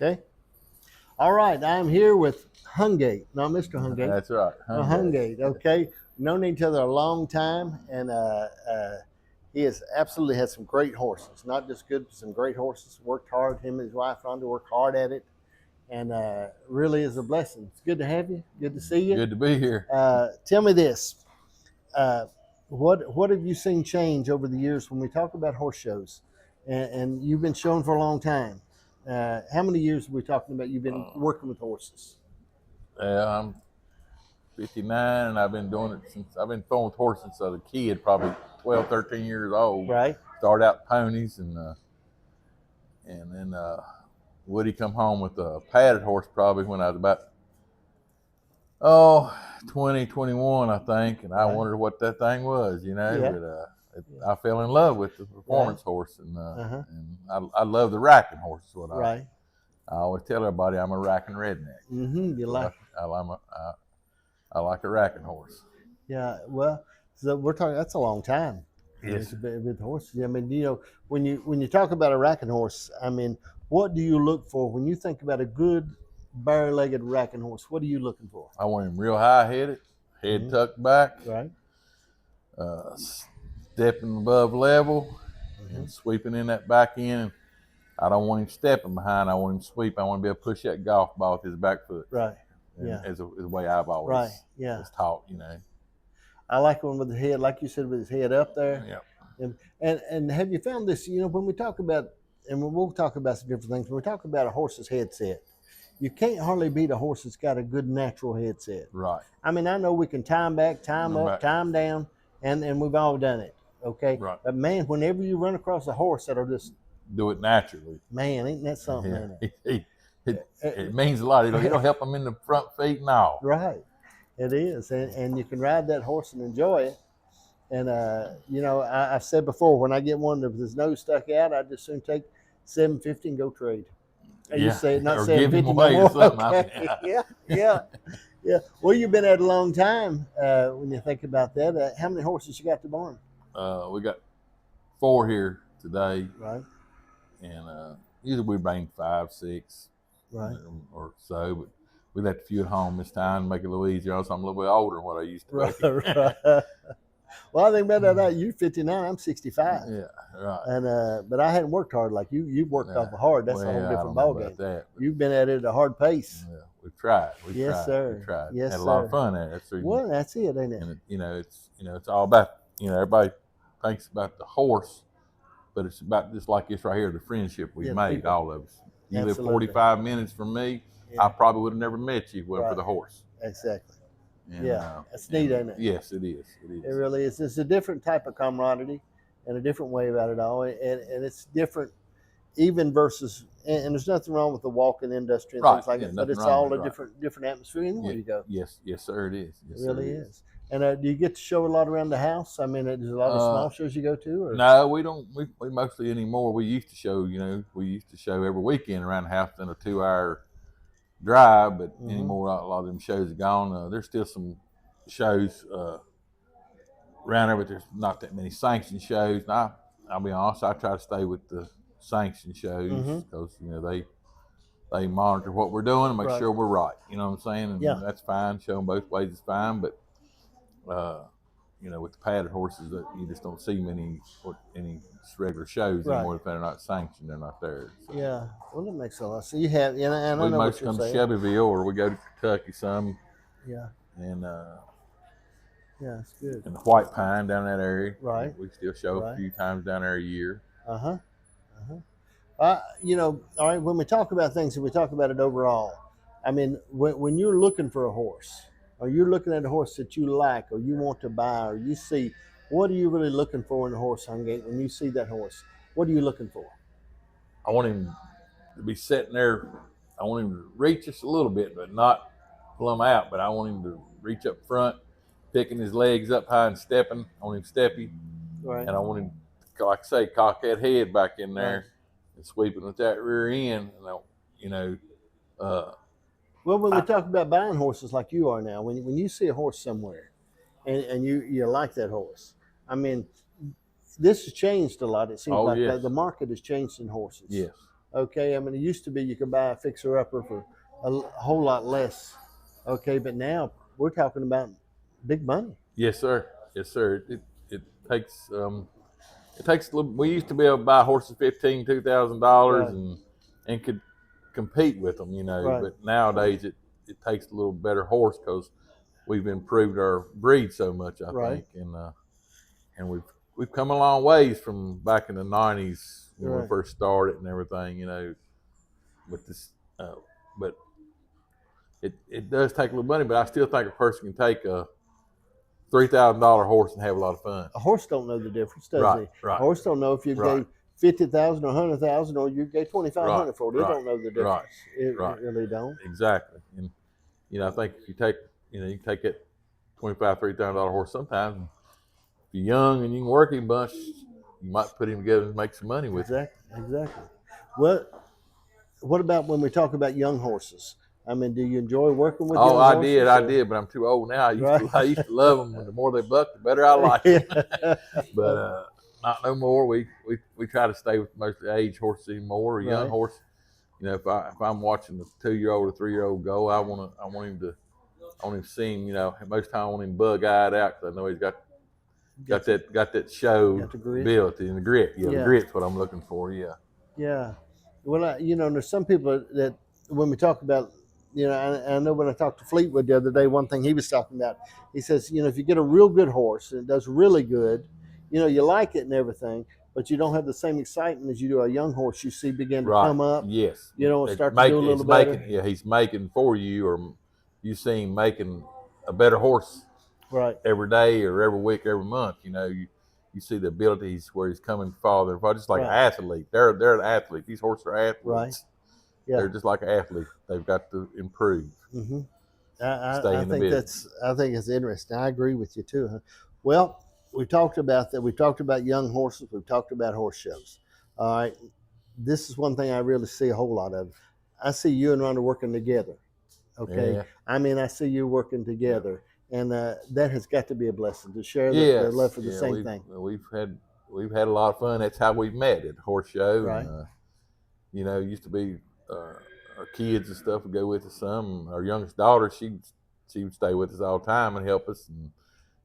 Okay. All right. I'm here with Hungate, not Mr. Hungate. That's right. Hungate. Okay. Known each other a long time, and he has absolutely had some great horses. Not just good, but some great horses. Worked hard. Him and his wife Rhonda worked hard at it, and really is a blessing. It's good to have you. Good to see you. Good to be here. Tell me this. What have you seen change over the years when we talk about horse shows? And you've been showing for a long time. How many years are we talking about you've been working with horses? I'm 59, and I've been doing it since I've been throwing with horses since I was a kid, probably 12, 13 years old. Right. Started out ponies, and then Woody come home with a padded horse probably when I was about 20, 21, I think, and I wondered what that thing was, Yeah. But I fell in love with the performance horse, and I love the racking horse. Is what Right. I always tell everybody I'm a racking redneck. You like? I like a racking horse. Yeah. Well, so we're talking. That's a long time. Yes. With horses. I mean, when you talk about a racking horse, I mean, what do you look for when you think about a good bare-legged racking horse? What are you looking for? I want him real high-headed, head tucked back, Right. Stepping above level, and sweeping in that back end. I don't want him stepping behind. I want him sweeping. I want to be able to push that golf ball with his back foot. Right. Yeah. As the way I've always was taught, I like one with the head, like you said, with his head up there. Yeah. And have you found this? When we talk about, and we'll talk about some different things. When we talk about a horse's headset, you can't hardly beat a horse that's got a good natural headset. Right. I mean, I know we can time back, time up, time down, and we've all done it. Okay. Right. But man, whenever you run across a horse that'll just do it naturally, man, ain't that something? Yeah. It means a lot. It'll help them in the front feet and all. Right. It is, and you can ride that horse and enjoy it. And I've said before, when I get one with his nose stuck out, I just soon take $750 and go trade. You say not $750 no more. Okay. Yeah. Well, you've been at a long time. When you think about that, how many horses you got to barn? We got 4 here today. Right. And usually we bring 5, 6, right, or so. But we left a few at home this time to make it a little easier. Also, I'm a little bit older than what I used to be. Right. Well, I think about that. You're 59. I'm 65. Yeah, right. And but I hadn't worked hard like you. You've worked awful hard. That's a whole different ballgame. You've been at it at a hard pace. Yeah, we've tried. Yes, sir. We tried. Yes, had sir. a lot of fun at it. Well, that's it, ain't it? And it's all about everybody thinks about the horse, but it's about just like this right here, the friendship we made, people. All of us. You live 45 minutes from me. Yeah. I probably would have never met you for the horse. Exactly. And, it's neat, ain't it? Yes, it is. It is. It really is. It's a different type of camaraderie and a different way about it all. And it's different even versus, and there's nothing wrong with the walking industry and things like that, but it's all a different atmosphere anywhere you go. Yes, sir, it is. Yes, it really is. And do you get to show a lot around the house? I mean, there's a lot of small shows you go to? Or? No, we don't. We mostly anymore. We used to show, every weekend around the house in a 2-hour drive, but anymore a lot of them shows are gone. There's still some shows around there, but there's not that many sanctioned shows. Now, I'll be honest, I try to stay with the sanctioned shows because they monitor what we're doing and make sure we're right. You know what I'm saying? And that's fine. Show them both ways is fine, but with the padded horses, that you just don't see any regular shows anymore if they're not sanctioned. They're not there. So. Yeah, well, that makes a lot. So you have, and I know we most come to Shelbyville, or we go to Kentucky some. Yeah. And it's good. And the White Pine down in that area. Right. We still show a few times down there a year. All right. When we talk about things, and we talk about it overall, I mean, when you're looking for a horse, or you're looking at a horse that you like, or you want to buy, or you see, what are you really looking for in a horse, Hungate? When you see that horse, what are you looking for? I want him to be sitting there. I want him to reach just a little bit, but not plumb out. But I want him to reach up front, picking his legs up high and stepping. I want him steppy. Right. And I want him, like I say, cock that head back in there and sweeping with that rear end. And well, when we talk about buying horses like you are now, when you see a horse somewhere and you like that horse, I mean, this has changed a lot. It seems the market has changed in horses. Yes. Okay, I mean, it used to be you could buy a fixer-upper for a whole lot less. Okay, but now we're talking about big money. Yes, sir. Yes, sir. It takes it takes a little. We used to be able to buy horses $15,000-$2,000 Right. and could compete with them, you know. Right. But nowadays it takes a little better horse because we've improved our breed so much, I Right. think, and we've come a long ways from back in the '90s when we Right. first started and everything, you know. With this, but it does take a little money. But I still think a person can take a $3,000 horse and have a lot of fun. A horse don't know the difference, does Right, he? right. A horse don't know if you Right. gave 50,000 or 100,000 or you gave 2,500 Right, for it. It right, don't know the difference. right, It right. really don't. Exactly. And you know, I think if you take, you know, you can take that $3,000 horse sometimes. If you're young and you can work him a bunch, you might put him together and make some money with him. Exactly. What about when we talk about young horses? I mean, do you enjoy working with young horses? I did, but I'm too old now. Right. I used to love them. And the more they buck, the better I like them. Yeah. But not no more. We try to stay with mostly age horses anymore, or young Right. horse. You know, if I'm watching a 2-year-old or 3-year-old go, I want him to see him. You know, most time I want him bug-eyed out because I know he's got that show Got the grit. ability and the grit. Yeah, Yeah. the grit's what I'm looking for. Yeah. Yeah. Well, you know, there's some people that when we talk about, you know, I know when I talked to Fleetwood the other day, one thing he was talking about, he says, you know, if you get a real good horse and it does really good, you know, you like it and everything, but you don't have the same excitement as you do a young horse you see begin to come up. Yes. You know, start to do a little better. Yeah, he's making for you, or you see him making a better horse Right. every day or every week, every month. You know, you see the abilities where he's coming farther, just like an Right. athlete. They're an athlete. These horses are athletes. Right. Yeah. They're just like an athlete. They've got to improve. Mm-hmm. Stay I in the think business. I think it's interesting. I agree with you too. Huh? Well, we talked about that. We talked about young horses. We've talked about horse shows. All right. This is one thing I really see a whole lot of. I see you and Rhonda working together. Okay. Yeah. I mean, I see you working together, and that has got to be a blessing to share the Yes. love for the Yeah, same thing. We've had a lot of fun. That's how we've met at the horse show. Right. And, you know, it used to be our kids and stuff would go with us some. Our youngest daughter, she would stay with us all the time and help us and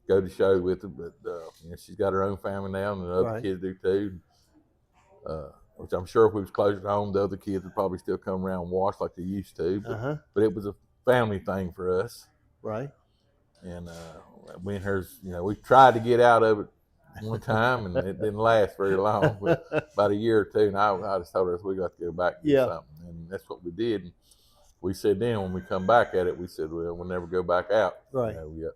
go to shows with us. But you know, she's got her own family now, and the other Right. kids do too. Which I'm sure if we was closer to home, the other kids would probably still come around and watch like they used to. But it was a family thing for us. Right. And we and hers, you know, we tried to get out of it one time, and it didn't last very long, but about a year or two. And I just told her we got to go back and do something, and that's what we did. And we said then when we come back at it, we said, well, we'll never go back out. Right. You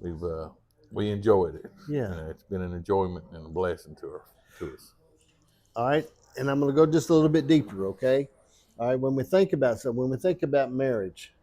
know, we enjoyed it. Yeah. You know, it's been an enjoyment and a blessing to us. All right, and I'm going to go just a little bit deeper, okay? All right, when we think about marriage,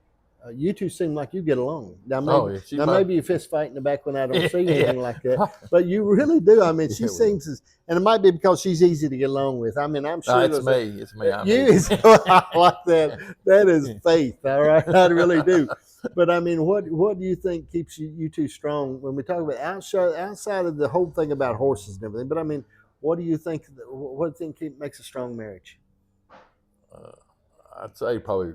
you two seem like you get along. Now, maybe you fist fight in the back when I don't see anything like that, but you really do. I mean, she seems and it might be because she's easy to get along with. I mean, I'm sure it's me. I like that. That is faith. All right, I really do. But I mean, what do you think keeps you two strong when we talk about outside of the whole thing about horses and everything? But I mean, what do you think? What do you think makes a strong marriage? I'd say probably.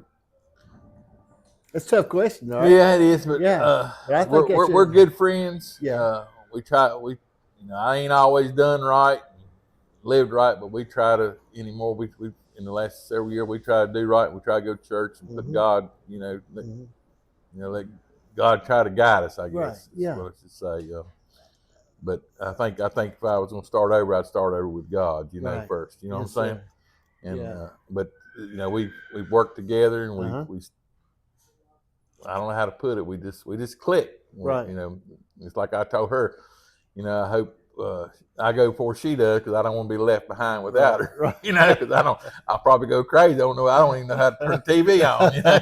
It's a tough question, right? Yeah, it is. But but I think we're good friends. Yeah. We try. You know, I ain't always done right, lived right, but we try to anymore. We in the last several years we try to do right. We try to go to church and put God. You know, let God try to guide us. I guess. Right. Yeah. Is what I should say. But I think if I was going to start over, I'd start over with God. You know, first. You know what I'm saying? And but you know, we've worked together, and we I don't know how to put it. We just click. Right. You know, it's like I told her. You know, I hope I go before she does because I don't want to be left behind without her. Right. You know, because I'll probably go crazy. I don't even know how to turn the TV on. You know?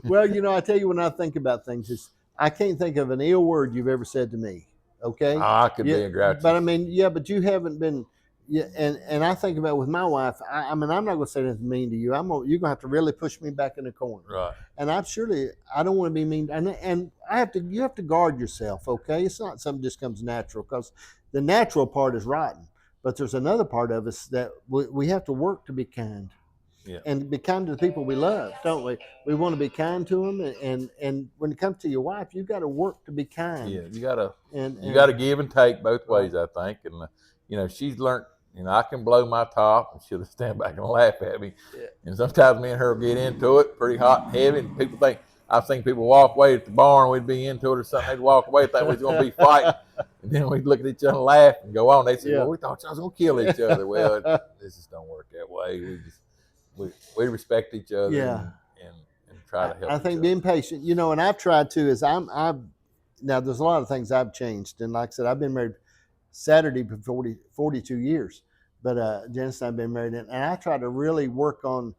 Well, you know, I tell you, when I think about things, I can't think of an ill word you've ever said to me. Okay. I could be a grouchy. But I mean, but you haven't been. Yeah, and I think about with my wife. I mean, I'm not going to say anything mean to you. You're going to have to really push me back in the corner. Right. And I don't want to be mean. And you have to guard yourself. Okay, it's not something that just comes natural, because the natural part is rotten. But there's another part of us that we have to work to be kind. Yeah. And be kind to the people we love, don't we? We want to be kind to them, and when it comes to your wife, you got to work to be kind. Yeah, you gotta And give and take both right. ways, I think. And she's learned. I can blow my top, and she'll stand back and laugh at me. Yeah. And sometimes me and her will get into it pretty hot and heavy, and people think I've seen people walk away at the barn, we'd be into it or something. They'd walk away thinking we was going to be fighting, and then we'd look at each other and laugh and go on. They say, Yeah. "Well, we thought y'all was going to kill each other." Well, this just don't work that way. We respect each other. Yeah. And try to help. I think being patient, and I've tried to. Now there's a lot of things I've changed, and like I said, I've been married Saturday for 42 years, but Janice and I've been married, and I try to really work on.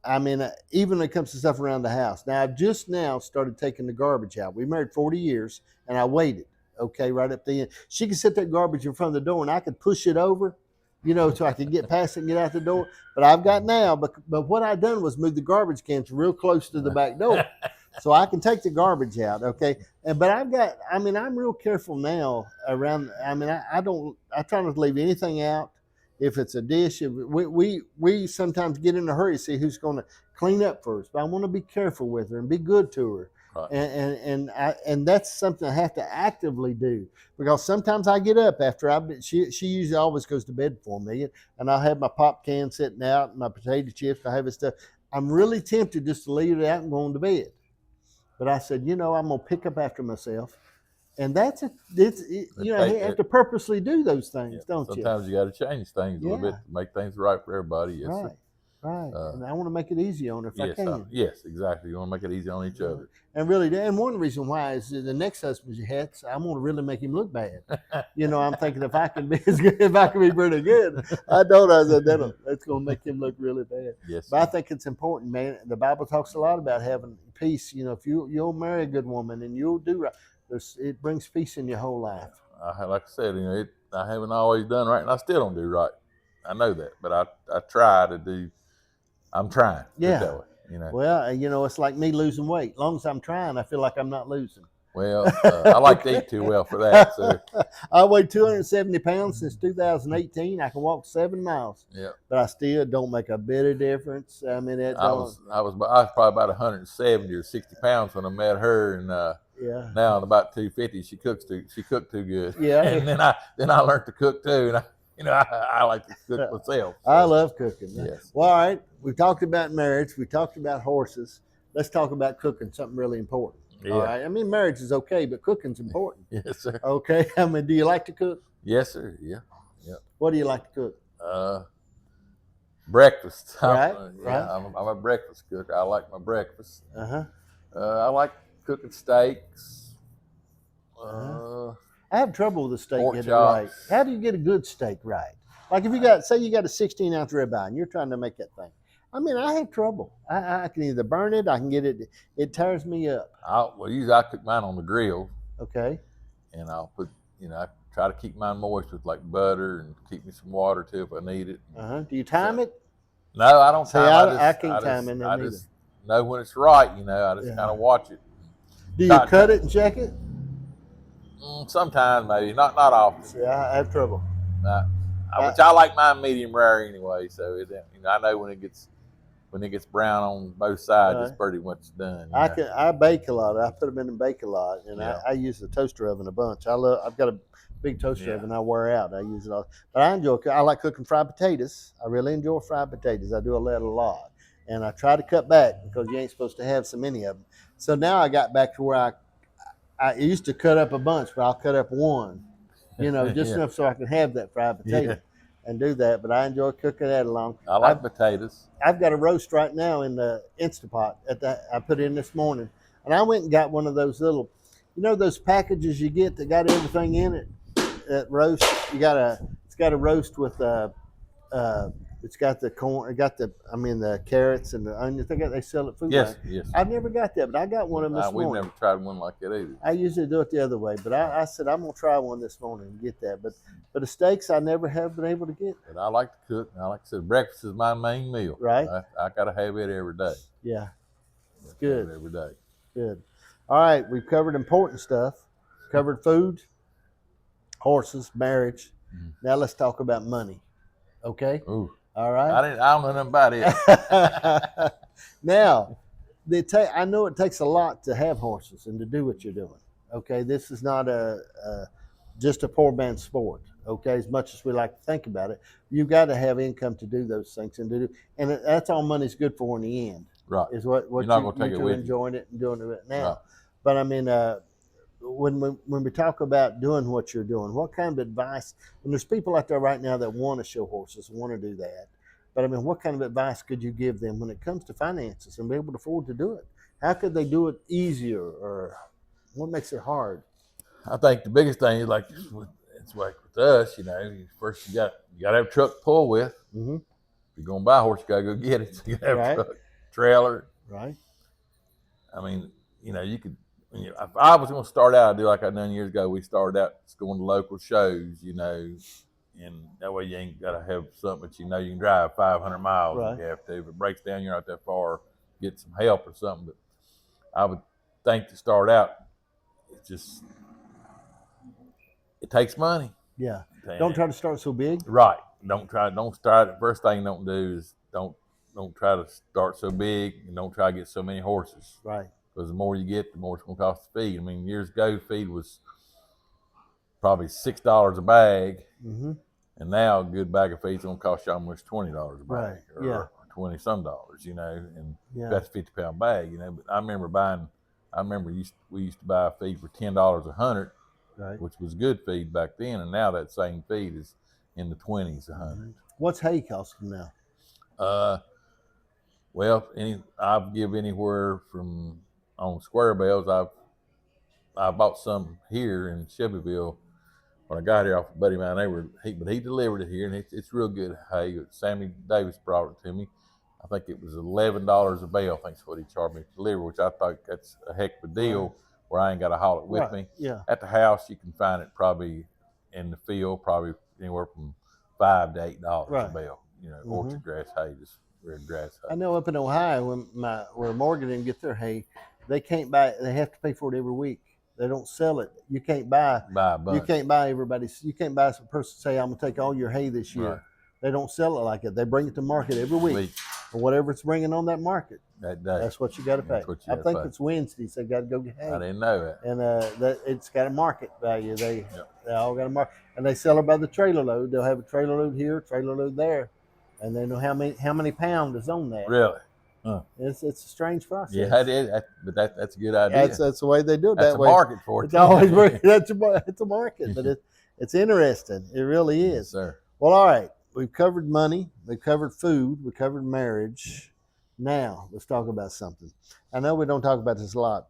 Even when it comes to stuff around the house. Now I've just now started taking the garbage out. We married 40 years, and I waited. Okay, right up the end. She could set that garbage in front of the door, and I could push it over, so I could get past it and get out the door. But I've got now, but what I done was move the garbage cans real close to the back door, so I can take the garbage out. Okay, but I'm real careful now around. I try not to leave anything out. If it's a dish, we sometimes get in a hurry to see who's going to clean up first. But I want to be careful with her and be good to her. Right. And that's something I have to actively do, because sometimes I get up after she usually always goes to bed for me, and I'll have my pop can sitting out and my potato chips. I have this stuff. I'm really tempted just to leave it out and go on to bed, but I said, I'm gonna pick up after myself, and you have to purposely do those things, don't you? Sometimes you got to change things a little bit to make things right for everybody. Yes, right. Sir. Right, and I want to make it easy on her if I can. Yes, exactly. You want to make it easy on each other. And really, and one reason why is the next husband you had, I want to really make him look bad. I'm thinking if I can be as good, if I can be pretty good, I said that's going to make him look really bad. Yes. But I think it's important, man. The Bible talks a lot about having peace. If you'll marry a good woman and you'll do right, it brings peace in your whole life. Like I said, I haven't always done right, and I still don't do right. I know that, but I try to do. I'm trying. Yeah. That way, Well, it's like me losing weight. As long as I'm trying, I feel like I'm not losing. Well, I like to eat too well for that. So I weighed 270 pounds since 2018. I can walk 7 miles. Yeah. But I still don't make a bit of difference. I was probably about 170 or 60 pounds when I met her, and now I'm about 250. She cooked too good. Yeah. And then I learned to cook too, and I like to cook myself. So. I love cooking. Yes. Well, all right. We talked about marriage. We talked about horses. Let's talk about cooking, something really important. Yeah. All right. Marriage is okay, but cooking's important. Yes, sir. Okay. Do you like to cook? Yes, sir. Yeah. What do you like to cook? Breakfast. Right. I'm a breakfast cook. I like my breakfast. Uh-huh. I like cooking steaks. I have trouble with a steak Pork getting chops. right. How do you get a good steak right? Like if you got a 16-ounce ribeye and you're trying to make that thing. I have trouble. I can either burn it, I can get it. It tears me up. Usually I cook mine on the grill. Okay. And I'll put, I try to keep mine moist with like butter and keep me some water too if I need it. Do you time it? No, I don't time it. I can't time it. I just know when it's right. I just kind of watch it. Do you cut it and check it? Sometimes maybe, not often. See, I have trouble. Which I like mine medium rare anyway. So I know when it gets brown on both sides, it's pretty much done. I bake a lot. I put them in and bake a lot, and I use the toaster oven a bunch. I've got a big toaster oven I wear out. I use it all, but I like cooking fried potatoes. I really enjoy fried potatoes. I do that a lot, and I try to cut back because you ain't supposed to have so many of them. So now I got back to where I used to cut up a bunch, but I'll cut up one, just enough so I can have that fried potato and do that. But I enjoy cooking that along. I like potatoes. I've got a roast right now in the Instapot I put in this morning, and I went and got one of those little, those packages you get that got everything in it. That roast, it's got a roast with it's got the corn, the carrots and the onions. They sell it food. Yes. I've never got that, but I got one of them this morning. We've never tried one like that either. I usually do it the other way, but I said I'm gonna try one this morning and get that. But the steaks I never have been able to get. But I like to cook. Like I said, breakfast is my main meal. Right. I gotta have it every day. Yeah. It's good. Every day. Good. All right, we've covered important stuff. Covered food, horses, marriage. Now let's talk about money. Okay. Ooh. All right. I don't know nothing about it. Now, I know it takes a lot to have horses and to do what you're doing. Okay, this is not just a poor man's sport. Okay, as much as we like to think about it, you've got to have income to do those things and that's all money's good for in the end. Right. Is what You're not gonna take it you're with you. enjoying it and doing it now. Right. But I mean, when we talk about doing what you're doing, what kind of advice? And there's people out there right now that want to show horses, want to do that. But I mean, what kind of advice could you give them when it comes to finances and be able to afford to do it? How could they do it easier, or what makes it hard? I think the biggest thing is like it's like with us, first you got to have a truck to pull with. Mm-hmm. If you're gonna buy a horse, you gotta go get it. So you have Right. a truck, trailer. Right. I mean, you could. If I was gonna start out, I'd do like I done years ago. We started out just going to local shows, and that way you ain't gotta have something that you can drive 500 miles Right. if you have to. If it breaks down, you're not that far. Get some help or something. But I would think to start out, it takes money. Yeah. Don't try to start so big. Right. Don't start. The first thing don't do is don't try to start so big, and don't try to get so many horses. Right. Because the more you get, the more it's going to cost to feed. I mean, years ago, feed was probably $6 a bag, and now a good bag of feed's going to cost you almost $20 a bag, Right. or $20-some, and Yeah. that's a 50-pound bag, But I remember we used to buy feed for $10 a hundred, Right. which was good feed back then, and now that same feed is in the 20s a hundred. What's hay costing now? Well, I've give anywhere from on square bales. I bought some here in Shelbyville when I got here off a buddy of mine. But he delivered it here, and it's real good hay. Sammy Davis brought it to me. I think it was $11 a bale. I think is what he charged me to deliver, which I thought that's a heck of a deal. Right. Where I ain't got to haul it with me. Yeah. At the house, you can find it probably in the field, probably anywhere from $5 to $8 a bale. Orchard grass hay, just red grass hay. I know up in Ohio, where Morgan didn't get their hay, they can't buy. They have to pay for it every week. They don't sell it. You can't buy a bunch. You can't buy everybody's. You can't buy some person say, "I'm gonna take all your hay this year." Right. They don't sell it like it. They bring it to market every week, or whatever it's bringing on that market. That day. That's what you got to pay. I think it's Wednesdays. They got to go get hay. I didn't know that. And that it's got a market value. They all got a market, and they sell it by the trailer load. They'll have a trailer load here, trailer load there, and they know how many pound is on that. Really? Huh. It's a strange process. Yeah, it is. But that's a good idea. That's the way they do it. That's that way. A market for it. It's always it's a market, but it's interesting. It really is. Yes, sir. Well, all right. We've covered money. We've covered food. We covered marriage. Now let's talk about something. I know we don't talk about this a lot.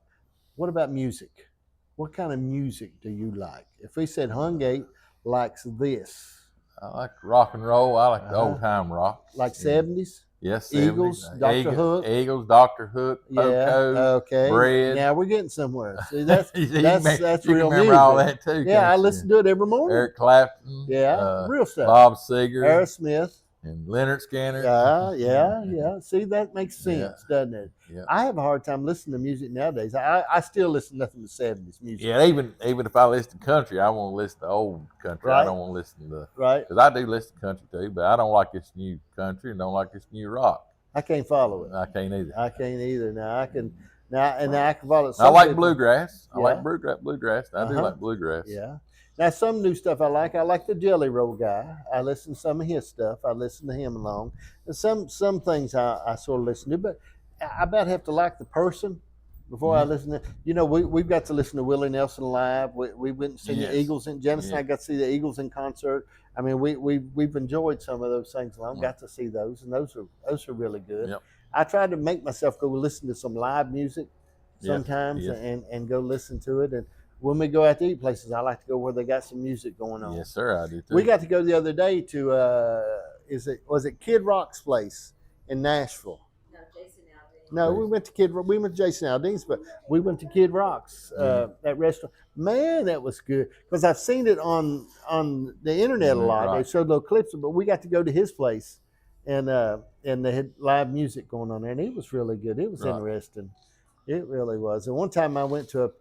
What about music? What kind of music do you like? If we said Hungate likes this, I like rock and roll. I like the old time rock. Like 70s. Yes, Eagles, 70s. Dr. Hook. Eagles, Dr. Hook, Poco, okay. Bread. Now we're getting somewhere. See, that's you real remember music. all that too. Yeah, I listen to it every morning. Eric Clapton. Real stuff. Bob Seger. Aerosmith. And Leonard Skinner. Yeah. See, that makes sense, doesn't it? Yeah. I have a hard time listening to music nowadays. I still listen to nothing but 70s music. Yeah, even if I listen to country, I want to listen to old country. Right. I don't want to listen to because I do listen to country too, but I don't like this new country and don't like this new rock. I can't follow it. I can't either. Now I can follow it. I like bluegrass. I like bluegrass. I do like bluegrass. Yeah. Now some new stuff I like. I like the Jelly Roll guy. I listen to some of his stuff. I listen to him along. And some things I sort of listen to, but I about have to like the person before I listen to. We've got to listen to Willie Nelson live. We went and seen the Eagles in Janice and I got to see the Eagles in concert. I mean, we've enjoyed some of those things. I've got to see those, and those are really good. Yep. I try to make myself go listen to some live music sometimes and go listen to it. And when we go out to eat places, I like to go where they got some music going on. Yes, sir, I do too. We got to go the other day to was it Kid Rock's place in Nashville? No, Jason Aldean. No, we went to Jason Aldean's, but we went to Kid Rock's that restaurant. Man, that was good because I've seen it on the internet a lot. Right. They showed little clips, but we got to go to his place, and they had live music going on there, and it was really good. It was interesting. It really was. And one time I went to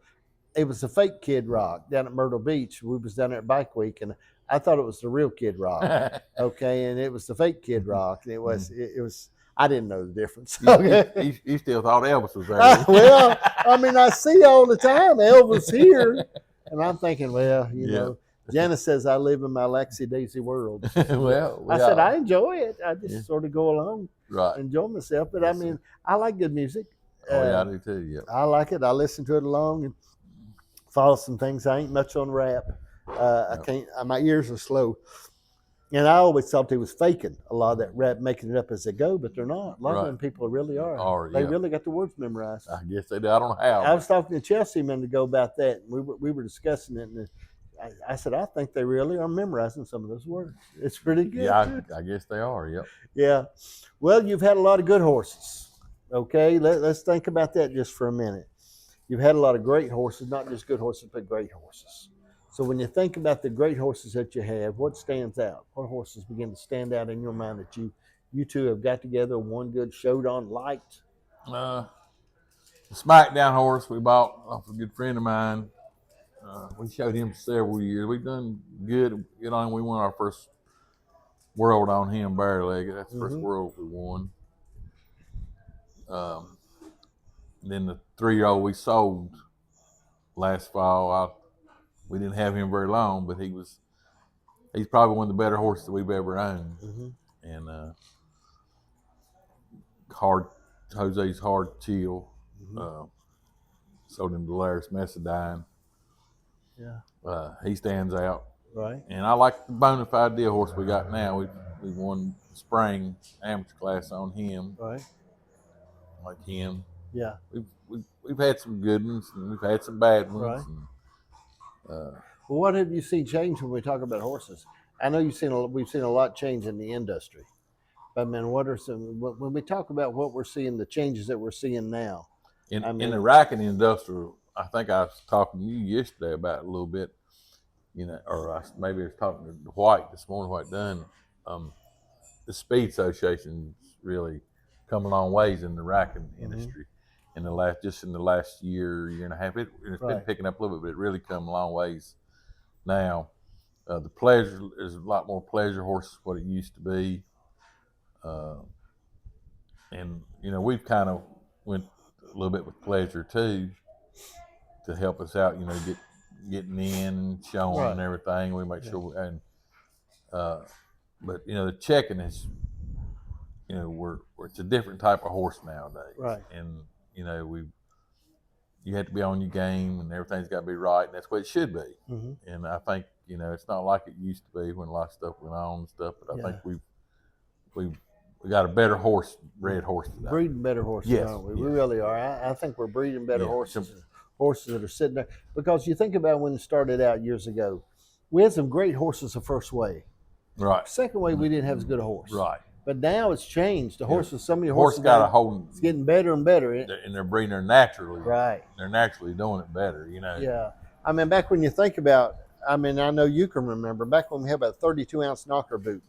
it was a fake Kid Rock down at Myrtle Beach. We was down there at Bike Week, and I thought it was the real Kid Rock. Okay, and it was the fake Kid Rock, and it was. I didn't know the difference. Okay. You still thought Elvis was there. Well, I mean, I see all the time Elvis here, and I'm thinking, well, you know, Janice says I live in my Laxy Daisy world. Well, I said I enjoy it. I just sort of go along, right, enjoy myself. But I mean, I like good music. Oh yeah, I do too. Yeah, I like it. I listen to it along and follow some things. I ain't much on rap. I can't. My ears are slow. And I always thought they was faking a lot of that rap, making it up as they go, but they're not. A lot of them people really are. They really got the words memorized. I guess they do. I don't know how. I was talking to Chelsea a minute ago about that. And we were discussing it, and I said I think they really are memorizing some of those words. It's pretty good. Yeah, I guess they are. Yep. Yeah. Well, you've had a lot of good horses. Okay, let's think about that just for a minute. You've had a lot of great horses, not just good horses, but great horses. So when you think about the great horses that you have, what stands out? What horses begin to stand out in your mind that you two have got together, one good, showed on, liked? The SmackDown horse we bought off a good friend of mine. We showed him several years. We've done good. You know, we won our first world on him, bare-legged. That's the first world we won. Then the 3-year-old we sold last fall. We didn't have him very long, but he's probably one of the better horses that we've ever owned. And Jose's Hard Chill, sold him to Laris Messadine. Yeah. He stands out. Right. And I like the Bonafide Deal horse we got now. We won the spring amateur class on him. Right. Like him. Yeah. We've had some good ones and we've had some bad ones. Right. And, well, what have you seen change when we talk about horses? I know we've seen a lot change in the industry. But I mean, what are some when we talk about what we're seeing, the changes that we're seeing now? In the racking industrial, I think I was talking to you yesterday about it a little bit, you know, or maybe I was talking to White this morning, White Dunn. The Speed Association's really come a long ways in the racking industry in the last year and a half. It's been picking up a little bit, but it really come a long ways now. The pleasure, there's a lot more pleasure horses what it used to be. And you know, we've kind of went a little bit with pleasure too to help us out, you know, getting in, showing and everything. We make sure but you know, the checking is, you know, it's a different type of horse nowadays. Right. And you know, you have to be on your game and everything's got to be right, and that's what it should be. And I think, you know, it's not like it used to be when a lot of stuff went on and stuff, but I think we got a better bred horse today. Breeding better horses, aren't we? We really are. I think we're breeding better horses that are sitting there. Because you think about when it started out years ago, we had some great horses the first way. Right. Second way, we didn't have as good a horse. Right. But now it's changed. The horses, some of the horse horses got a hold. It's getting better and better. And they're breeding her naturally. Right. They're naturally doing it better, you know. Yeah. I mean, back when you think about, I mean, I know you can remember, back when we had about a 32-ounce knocker boot.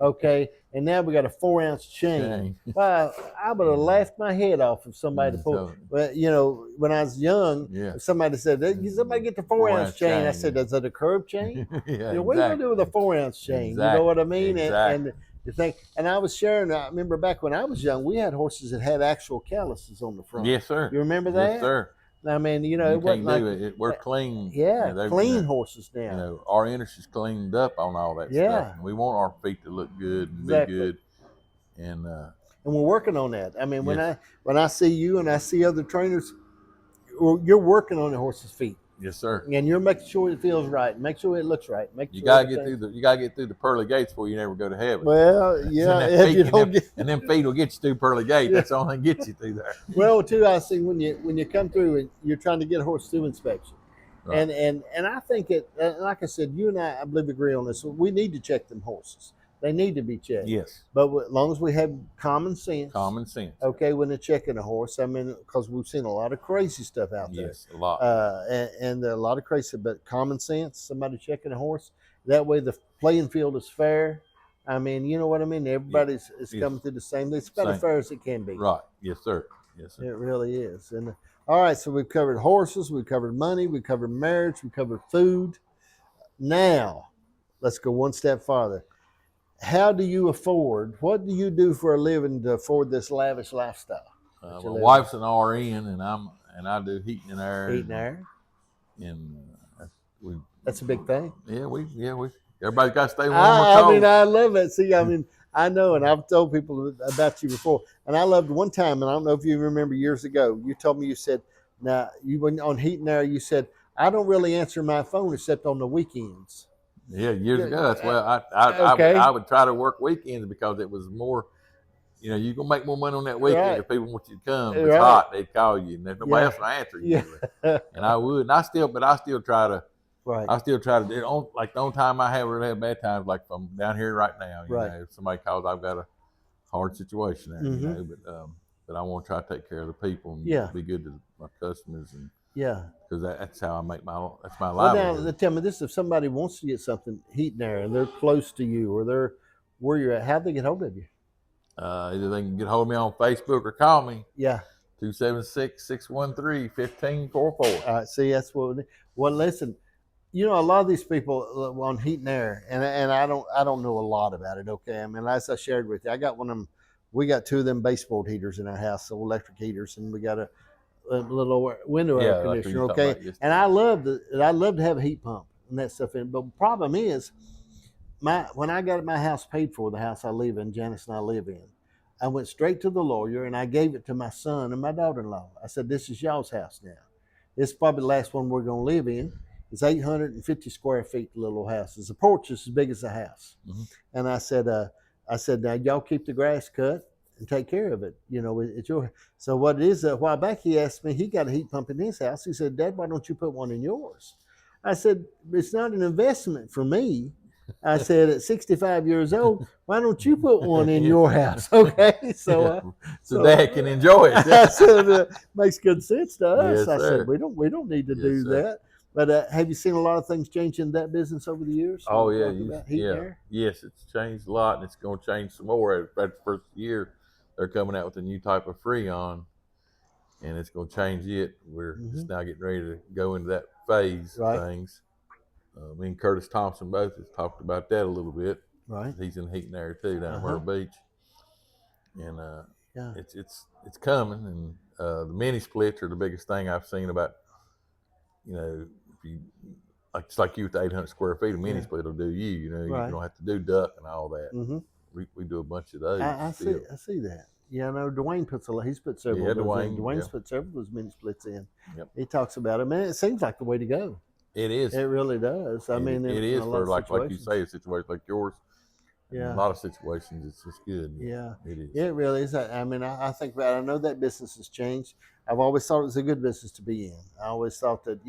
Okay. And now we got a 4-ounce chain. Well, I would have laughed my head off if somebody pulled. But, you know, when I was young, if somebody said, somebody get the 4-ounce chain. I said, is that a curved chain? You know, what are you going to do with a 4-ounce chain? Exactly. You know what I mean? And you think, and I was sharing, I remember back when I was young, we had horses that had actual calluses on the front. Yes, sir. You remember that? Yes, sir. I mean, you know, it wasn't like we're clean. Yeah, you know, clean horses now. You know, our industry's cleaned up on all that stuff. And we want our feet to look good and be good. And we're working on that. I mean, when I see you and I see other trainers, you're working on the horse's feet. Yes, sir. And you're making sure it feels right, make sure it looks right. You gotta get through the pearly gates before you never go to heaven. Well, yeah, and them feet will get you through pearly gates. That's the only thing that gets you through there. Well, too, I see when you come through and you're trying to get a horse through inspection, and I think like I said, you and I believe agree on this. We need to check them horses. They need to be checked. Yes. But as long as we have common sense. Common sense. Okay, when they're checking a horse, I mean, because we've seen a lot of crazy stuff out there. Yes, a lot. And a lot of crazy, but common sense, somebody checking a horse. That way the playing field is fair. I mean, you know what I mean? Everybody's is coming through the same. It's about as fair as it can be. Right. Yes, sir. Yes, sir. It really is. And all right, so we've covered horses, we've covered money, we've covered marriage, we've covered food. Now, let's go one step farther. How do you afford? What do you do for a living to afford this lavish lifestyle? My wife's an RN, and I do heating and air. Heating and air. And we. That's a big thing. Yeah, we. Everybody's got to stay warm or cold. I mean, I love it. See, I mean, I know, and I've told people about you before. And I loved one time, and I don't know if you remember years ago, you told me, you said, now, you went on heat and air, you said, I don't really answer my phone except on the weekends. Yeah, years ago. That's why Okay. I would try to work weekends because it was more, you're going to make more money on that weekend Right. if people want you to come. If Right. it's hot, they'd call you. And if nobody else will answer you. Yeah. And I would. And I still try to. Right. I still try to do it. Like the only time I have really had bad times, like I'm down here right now. You Right. know, if somebody calls, I've got a hard situation there. Mm-hmm. You know, but I want to try to take care of the people and be good to my customers, and because that's how I make that's my livelihood. Well, now tell me this: if somebody wants to get something heat and air, and they're close to you, or they're where you're at, how do they get hold of you? Either they can get hold of me on Facebook or call me. Yeah. 276-613-1544. See, that's what. Well, listen. You know, a lot of these people on heat and air, and I don't know a lot about it. Okay, I mean, as I shared with you, I got one of them. We got 2 of them baseboard heaters in our house, so electric heaters, and we got a little window air conditioner. Okay, and I love to have a heat pump and that stuff in. But the problem is, when I got my house paid for, the house I live in, Janice and I live in, I went straight to the lawyer and I gave it to my son and my daughter-in-law. I said, "This is y'all's house now. This is probably the last one we're going to live in." It's 850 square feet, the little house. It's a porch that's as big as a house. Mm-hmm. And I said, now y'all keep the grass cut and take care of it. You know, it's your. So what it is, a while back he asked me, he got a heat pump in his house. He said, "Dad, why don't you put one in yours?" I said, "It's not an investment for me." I said, "At 65 years old, why don't you put one in your house?" Okay, so Dad can enjoy it. I said, "Makes good sense to us." Yes, I sir. said, "We don't need to do that." But have you seen a lot of things change in that business over the years? Oh yeah, yes, it's changed a lot, and it's going to change some more. At the first year, they're coming out with a new type of Freon, and it's going to change it. We're just now getting ready to go into that phase of things. Me and Curtis Thompson both have talked about that a little bit. Right. He's in heat and air too down at Myrtle Beach, and it's coming. And the mini splits are the biggest thing I've seen about. You know, if you like you with the 800 square feet, a mini split will do you. You know, you don't have to do duct and all that. Mm-hmm. We do a bunch of those. I see that. Yeah, I know Dwayne he's put several. Yeah, of those Dwayne. Dwayne's put several of those mini splits in. Yep. He talks about it. Man, it seems like the way to go. It is. It really does. I mean, it is for like you say, a situation like yours. Yeah. In a lot of situations, it's just good. Yeah. It is. It really is. I mean, I think about it. I know that business has changed. I've always thought it was a good business to be in. I always thought that,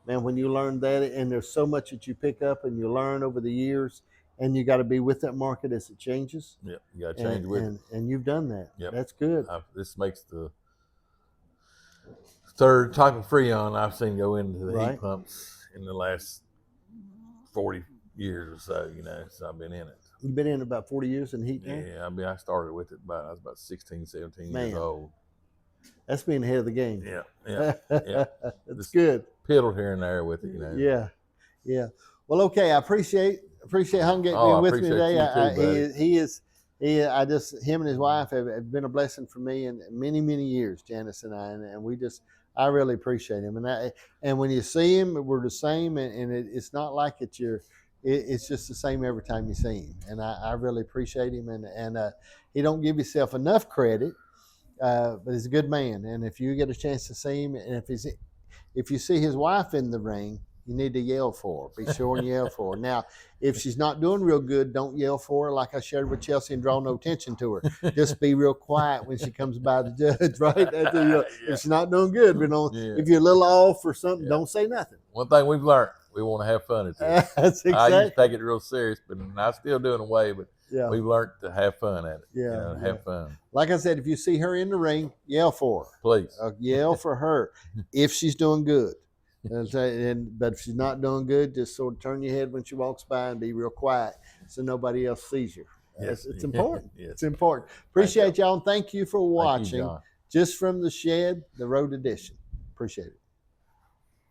man, when you learn that, and there's so much that you pick up and you learn over the years, and you got to be with that market as it changes. Yep, you got to change with it. And you've done that. Yep. That's good. This makes the third type of Freon I've seen go into the heat pumps in the last 40 years or so, since I've been in it. You've been in about 40 years in heat now? Yeah, I started with it I was about 16, 17 years old. That's being ahead of the game. Yeah. That's good. Piddled here and there with it, Yeah. Well, okay. I appreciate Hungate being with me today. Him and his wife have been a blessing for me in many, many years, Janice and I, and I really appreciate him. And when you see him, we're the same, and it's not like it's just the same every time you see him. And I really appreciate him, and he don't give himself enough credit. But he's a good man, and if you get a chance to see him, and if you see his wife in the ring, you need to yell for her. Be sure and yell for her. Now, if she's not doing real good, don't yell for her like I shared with Chelsea and draw no attention to her. Just be real quiet when she comes by the judge, right? If she's not doing good, if you're a little off or something, don't say nothing. One thing we've learned, we want to have fun at this. That's exactly. I used to take it real serious, but I still do it in a way, but we've learned to have fun at it. Have fun. Like I said, if you see her in the ring, yell for her. Please. Yell for her if she's doing good. But if she's not doing good, just sort of turn your head when she walks by and be real quiet so nobody else sees you. Yes. It's important. Yes. It's important. Appreciate y'all, and thank you for watching. Just from the Shed, the Road Edition. Appreciate it.